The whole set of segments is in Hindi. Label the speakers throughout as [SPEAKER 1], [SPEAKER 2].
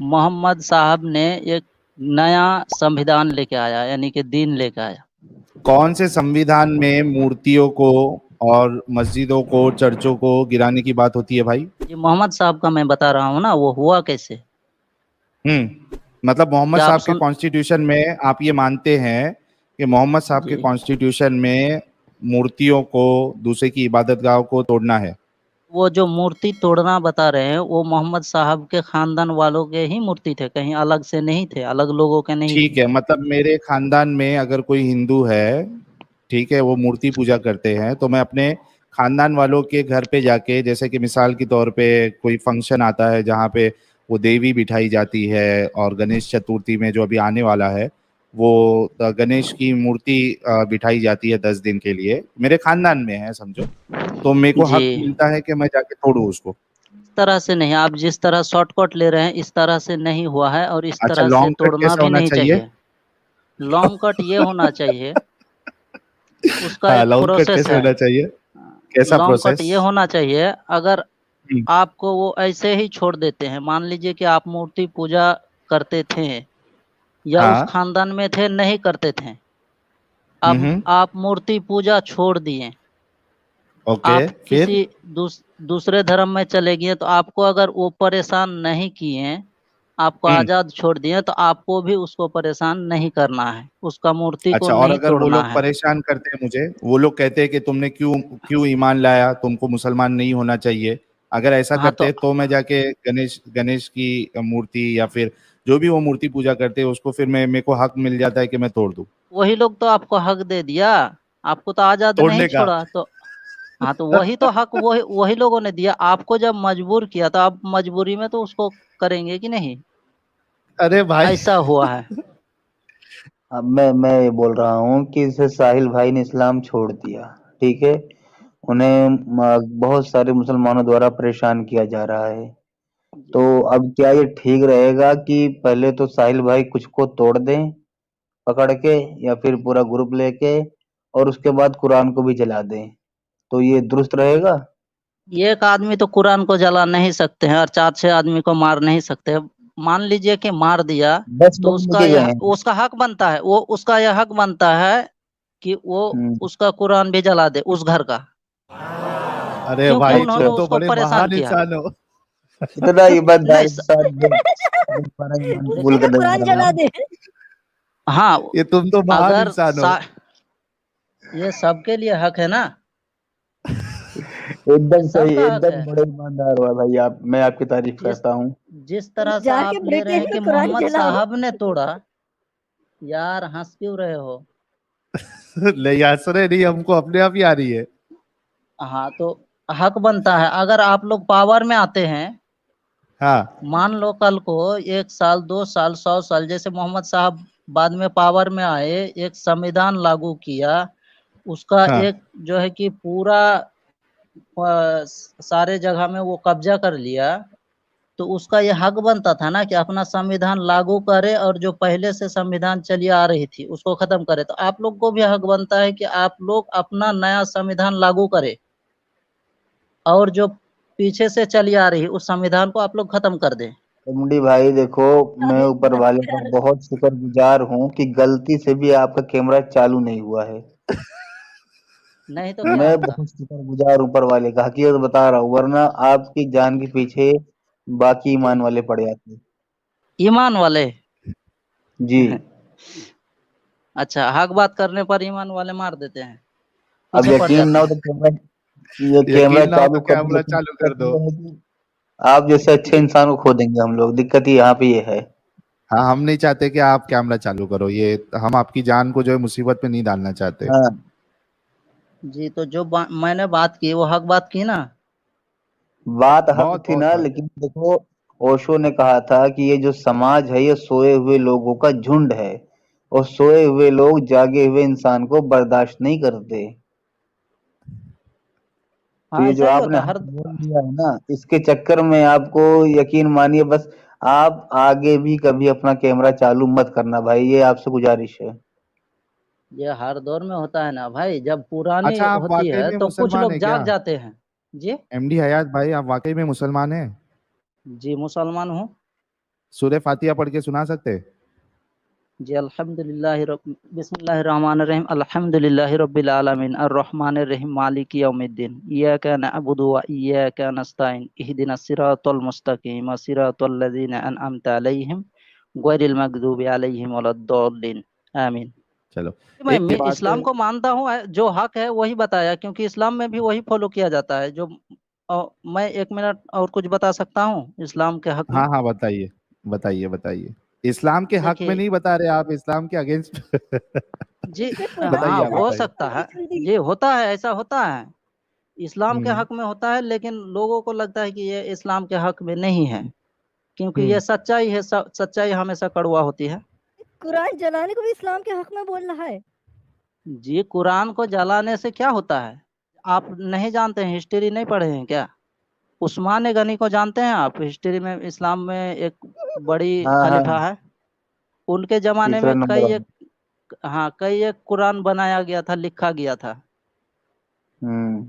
[SPEAKER 1] मोहम्मद साहब ने एक नया संविधान लेके आया, यानी कि दीन लेके आया।
[SPEAKER 2] कौन से संविधान में मूर्तियों को और मस्जिदों को, चर्चों को गिराने की बात होती है भाई?
[SPEAKER 1] ये मोहम्मद साहब का मैं बता रहा हूँ ना, वो हुआ कैसे।
[SPEAKER 2] मतलब मोहम्मद
[SPEAKER 1] क्या आप
[SPEAKER 2] साहब के
[SPEAKER 1] सुन
[SPEAKER 2] कॉन्स्टिट्यूशन में आप ये मानते हैं कि मोहम्मद साहब के
[SPEAKER 1] जी,
[SPEAKER 2] कॉन्स्टिट्यूशन में मूर्तियों को, दूसरे की इबादतगाहों को तोड़ना है?
[SPEAKER 1] वो जो मूर्ति तोड़ना बता रहे हैं वो मोहम्मद साहब के खानदान वालों के ही मूर्ति थे, कहीं अलग से नहीं थे, अलग लोगों के नहीं थे।
[SPEAKER 2] ठीक है, मतलब मेरे खानदान में अगर कोई हिंदू है, ठीक है, वो मूर्ति पूजा करते हैं, तो मैं अपने खानदान वालों के घर पे जाके, जैसे कि मिसाल के तौर पे कोई फंक्शन आता है जहाँ पे वो देवी बिठाई जाती है, और गणेश चतुर्थी में जो अभी आने वाला है वो गणेश की मूर्ति बिठाई जाती है 10 दिन के लिए, मेरे खानदान में है समझो, तो मेरे को
[SPEAKER 1] जी,
[SPEAKER 2] हक मिलता है कि मैं जाके तोड़ूं उसको?
[SPEAKER 1] इस तरह से नहीं, आप जिस तरह शॉर्टकट ले रहे हैं इस तरह से नहीं हुआ है, और इस
[SPEAKER 2] अच्छा,
[SPEAKER 1] तरह से
[SPEAKER 2] लॉन्ग कट
[SPEAKER 1] तोड़ना
[SPEAKER 2] कैसा
[SPEAKER 1] भी
[SPEAKER 2] होना
[SPEAKER 1] नहीं
[SPEAKER 2] चाहिए?
[SPEAKER 1] चाहिए। लॉन्ग कट ये होना चाहिए, उसका
[SPEAKER 2] हाँ,
[SPEAKER 1] एक
[SPEAKER 2] लॉन्ग कट
[SPEAKER 1] प्रोसेस
[SPEAKER 2] कैसे
[SPEAKER 1] है।
[SPEAKER 2] होना चाहिए? कैसा
[SPEAKER 1] लॉन्ग कट
[SPEAKER 2] प्रोसेस?
[SPEAKER 1] ये होना चाहिए, अगर
[SPEAKER 2] हम्म,
[SPEAKER 1] आपको वो ऐसे ही छोड़ देते हैं, मान लीजिए कि आप मूर्ति पूजा करते थे या उस
[SPEAKER 2] हाँ,
[SPEAKER 1] खानदान में थे नहीं करते थे, अब
[SPEAKER 2] हम्म,
[SPEAKER 1] आप मूर्ति पूजा छोड़ दिए,
[SPEAKER 2] ओके,
[SPEAKER 1] आप
[SPEAKER 2] फिर?
[SPEAKER 1] किसी दूसरे धर्म में चले गए, तो आपको अगर वो परेशान नहीं किए, आपको
[SPEAKER 2] हम्म,
[SPEAKER 1] आजाद छोड़ दिए, तो आपको भी उसको परेशान नहीं करना है, उसका मूर्ति को
[SPEAKER 2] अच्छा, और
[SPEAKER 1] नहीं
[SPEAKER 2] अगर वो
[SPEAKER 1] तोड़ना
[SPEAKER 2] लोग
[SPEAKER 1] है।
[SPEAKER 2] परेशान करते हैं मुझे, वो लोग कहते हैं कि तुमने क्यों क्यों ईमान लाया, तुमको मुसलमान नहीं होना चाहिए, अगर ऐसा
[SPEAKER 1] हाँ,
[SPEAKER 2] करते
[SPEAKER 1] तो
[SPEAKER 2] हैं तो मैं जाके गणेश गणेश की मूर्ति या फिर जो भी वो मूर्ति पूजा करते हैं उसको, फिर मैं, मेरे को हक मिल जाता है कि मैं तोड़ दूं?
[SPEAKER 1] वही लोग तो आपको हक दे दिया, आपको तो आजाद नहीं
[SPEAKER 2] तोड़ने का?
[SPEAKER 1] छोड़ा, तो हाँ, तो वही तो हक वही वही लोगों ने दिया आपको, जब मजबूर किया तो आप मजबूरी में तो उसको करेंगे कि नहीं।
[SPEAKER 2] अरे भाई,
[SPEAKER 1] ऐसा हुआ है।
[SPEAKER 3] अब मैं ये बोल रहा हूँ कि जैसे साहिल भाई ने इस्लाम छोड़ दिया, ठीक है, उन्हें बहुत सारे मुसलमानों द्वारा परेशान किया जा रहा है। तो अब क्या ये ठीक रहेगा कि पहले तो साहिल भाई कुछ को तोड़ दें पकड़ के, या फिर पूरा ग्रुप लेके, और उसके बाद कुरान को भी जला दें, तो ये दुरुस्त रहेगा?
[SPEAKER 1] ये एक आदमी तो कुरान को जला नहीं सकते हैं और 4-6 आदमी को मार नहीं सकते हैं। मान लीजिए कि मार दिया,
[SPEAKER 3] 10
[SPEAKER 1] तो
[SPEAKER 3] लोग लेके गए हैं।
[SPEAKER 1] उसका हक बनता है, वो उसका यह हक बनता है कि वो
[SPEAKER 3] हम्म,
[SPEAKER 1] उसका कुरान भी जला दे उस घर का,
[SPEAKER 2] अरे
[SPEAKER 1] क्योंकि
[SPEAKER 2] भाई,
[SPEAKER 1] उन्होंने
[SPEAKER 2] तुम तो
[SPEAKER 1] उसको
[SPEAKER 2] बड़े
[SPEAKER 1] परेशान
[SPEAKER 2] महान
[SPEAKER 1] किया।
[SPEAKER 2] इंसान हो।
[SPEAKER 3] इतना ईमानदार
[SPEAKER 1] नहीं
[SPEAKER 3] इंसान सारा ईमान कबूल
[SPEAKER 4] उसका
[SPEAKER 3] करने जा
[SPEAKER 4] कुरान
[SPEAKER 3] रहा
[SPEAKER 4] जला
[SPEAKER 3] है।
[SPEAKER 4] दे।
[SPEAKER 1] हाँ,
[SPEAKER 2] ये तुम तो महान
[SPEAKER 1] अगर
[SPEAKER 2] इंसान हो।
[SPEAKER 1] ये सबके लिए हक है ना, ये
[SPEAKER 3] एकदम सही,
[SPEAKER 1] सबका हक
[SPEAKER 3] एकदम
[SPEAKER 1] है।
[SPEAKER 3] बड़े ईमानदार हुआ भाई आप, मैं आपकी तारीफ
[SPEAKER 1] जिस
[SPEAKER 3] करता हूँ।
[SPEAKER 1] जिस तरह से
[SPEAKER 4] जाके
[SPEAKER 1] आप ले रहे
[SPEAKER 4] ब्रिटिश
[SPEAKER 1] हैं
[SPEAKER 4] में
[SPEAKER 1] कि
[SPEAKER 4] कुरान
[SPEAKER 1] मोहम्मद
[SPEAKER 4] जलाओ।
[SPEAKER 1] साहब ने तोड़ा, यार हंस क्यों रहे हो।
[SPEAKER 2] नहीं, आंसर नहीं, हमको अपने आप ही आ रही है।
[SPEAKER 1] हाँ, तो हक बनता है, अगर आप लोग पावर में आते हैं,
[SPEAKER 2] हाँ,
[SPEAKER 1] मान लो कल को 1 साल 2 साल 100 साल, जैसे मोहम्मद साहब बाद में पावर में आए, एक संविधान लागू किया, उसका
[SPEAKER 2] हाँ,
[SPEAKER 1] एक जो है कि पूरा सारे जगह में वो कब्जा कर लिया, तो उसका ये हक बनता था ना कि अपना संविधान लागू करे, और जो पहले से संविधान चली आ रही थी उसको खत्म करे। तो आप लोग को भी हक बनता है कि आप लोग अपना नया संविधान लागू करे, और जो पीछे से चली आ रही उस संविधान को आप लोग खत्म कर दें।
[SPEAKER 3] एमडी भाई देखो, मैं ऊपर वाले का बहुत शुक्रगुजार हूँ कि गलती से भी आपका कैमरा चालू नहीं हुआ है।
[SPEAKER 1] नहीं तो क्या
[SPEAKER 3] मैं
[SPEAKER 1] होता।
[SPEAKER 3] बहुत शुक्रगुजार ऊपर वाले का, हकीकत बता रहा हूँ, वरना आपकी जान के पीछे बाकी
[SPEAKER 1] जी,
[SPEAKER 3] ईमान वाले पड़ जाते।
[SPEAKER 1] ईमान वाले।
[SPEAKER 3] जी।
[SPEAKER 1] अच्छा, हक बात करने पर ईमान वाले मार देते हैं,
[SPEAKER 3] अब
[SPEAKER 1] पीछे पड़
[SPEAKER 3] यकीन ना
[SPEAKER 1] जाते
[SPEAKER 3] हो
[SPEAKER 1] हैं।
[SPEAKER 3] तो कैमरा, ये कैमरा
[SPEAKER 2] यकीन ना हो तो
[SPEAKER 3] चालू कर दो,
[SPEAKER 2] कैमरा
[SPEAKER 3] लेकिन
[SPEAKER 2] चालू कर
[SPEAKER 3] दिक्कत
[SPEAKER 2] दो।
[SPEAKER 3] ये है कि आप जैसे अच्छे इंसान को खो देंगे हम लोग, दिक्कत ही यहाँ पे ये है।
[SPEAKER 2] हाँ, हम नहीं चाहते कि आप कैमरा चालू करो, ये हम आपकी जान को जो है मुसीबत में नहीं डालना चाहते।
[SPEAKER 3] हाँ,
[SPEAKER 1] जी, तो जो मैंने बात की वो हक बात की ना।
[SPEAKER 3] बात हक
[SPEAKER 2] बहुत
[SPEAKER 3] थी
[SPEAKER 2] बहुत
[SPEAKER 3] ना,
[SPEAKER 2] बात।
[SPEAKER 3] लेकिन देखो, ओशो ने कहा था कि ये जो समाज है ये सोए हुए लोगों का झुंड है, और सोए हुए लोग जागे हुए इंसान को बर्दाश्त नहीं करते। तो
[SPEAKER 1] हाँ,
[SPEAKER 3] ये जो
[SPEAKER 1] ऐसा ही
[SPEAKER 3] आपने
[SPEAKER 1] होता
[SPEAKER 3] हक
[SPEAKER 1] हर।
[SPEAKER 3] बोल दिया है ना, इसके चक्कर में आपको, यकीन मानिए, बस आप आगे भी कभी अपना कैमरा चालू मत करना भाई, ये आपसे गुजारिश है।
[SPEAKER 1] ये हर दौर में होता है ना भाई, जब पुरानी
[SPEAKER 2] अच्छा, आप
[SPEAKER 1] होती
[SPEAKER 2] वाकई
[SPEAKER 1] है
[SPEAKER 2] में
[SPEAKER 1] तो कुछ
[SPEAKER 2] मुसलमान
[SPEAKER 1] लोग
[SPEAKER 2] है क्या?
[SPEAKER 1] जाग जाते हैं। जी।
[SPEAKER 2] एमडी हयात भाई, आप वाकई में मुसलमान हैं?
[SPEAKER 1] जी, मुसलमान हूँ।
[SPEAKER 2] सूरह फातिहा पढ़ के सुना सकते हैं?
[SPEAKER 1] जी बिस्मिल्लाहिर्रहमानिर्रहीम अल्हम्दुलिल्लाहि रब्बिल आलमीन अर्रहमानिर रहीम मालिकि यौमिद्दीन इय्याका नअबुदु व इय्याका नस्तईन इहदिनस सिरातल मुस्तकीम सिरातल लज़ीना अनअमता अलैहिम गैरिल मग़दूबि अलैहिम वलद्दॉल्लीन आमीन।
[SPEAKER 2] चलो
[SPEAKER 1] मैं
[SPEAKER 2] एक बात
[SPEAKER 1] इस्लाम को मानता हूँ, जो हक है वही बताया, क्योंकि इस्लाम में भी वही फॉलो किया जाता है जो मैं 1 मिनट और कुछ बता सकता हूँ इस्लाम के हक में।
[SPEAKER 2] हाँ हाँ बताइए बताइए बताइए। इस्लाम के हक में
[SPEAKER 1] देखिए
[SPEAKER 2] नहीं बता रहे आप, इस्लाम के अगेंस्ट
[SPEAKER 1] जी,
[SPEAKER 2] बताइए
[SPEAKER 1] हाँ
[SPEAKER 2] आप
[SPEAKER 1] हो
[SPEAKER 2] बताइए।
[SPEAKER 1] सकता है, ये होता है, ऐसा होता है, इस्लाम के
[SPEAKER 2] हम्म
[SPEAKER 1] हक में होता है, लेकिन लोगों को लगता है कि ये इस्लाम के हक में नहीं है, क्योंकि
[SPEAKER 2] हम्म
[SPEAKER 1] ये सच्चाई है, सच्चाई हमेशा कड़वा होती है।
[SPEAKER 4] कुरान जलाने को भी इस्लाम के हक में बोल रहा है।
[SPEAKER 1] जी, कुरान को जलाने से क्या होता है? आप नहीं जानते हैं, हिस्ट्री नहीं पढ़े हैं क्या? उस्मान गनी को जानते हैं आप? हिस्ट्री में इस्लाम में एक बड़ी
[SPEAKER 3] हाँ
[SPEAKER 1] खलीफा
[SPEAKER 3] हाँ,
[SPEAKER 1] है, उनके जमाने
[SPEAKER 3] तीसरा
[SPEAKER 1] में
[SPEAKER 3] नंबर
[SPEAKER 1] कई
[SPEAKER 3] वाला।
[SPEAKER 1] एक, हाँ कई एक कुरान बनाया गया था, लिखा गया था।
[SPEAKER 3] हम्म।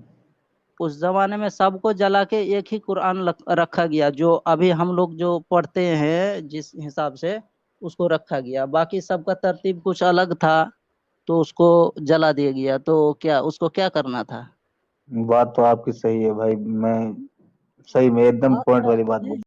[SPEAKER 1] उस जमाने में सबको जला के एक ही कुरान रखा गया, जो अभी हम लोग जो पढ़ते हैं जिस हिसाब से, उसको रखा गया। बाकी सबका तरतीब कुछ अलग था, तो उसको जला दिया गया। तो क्या उसको क्या करना था?
[SPEAKER 3] बात तो आपकी सही है भाई, मैं सही में एकदम
[SPEAKER 4] आप
[SPEAKER 3] पॉइंट वाली बात बोली।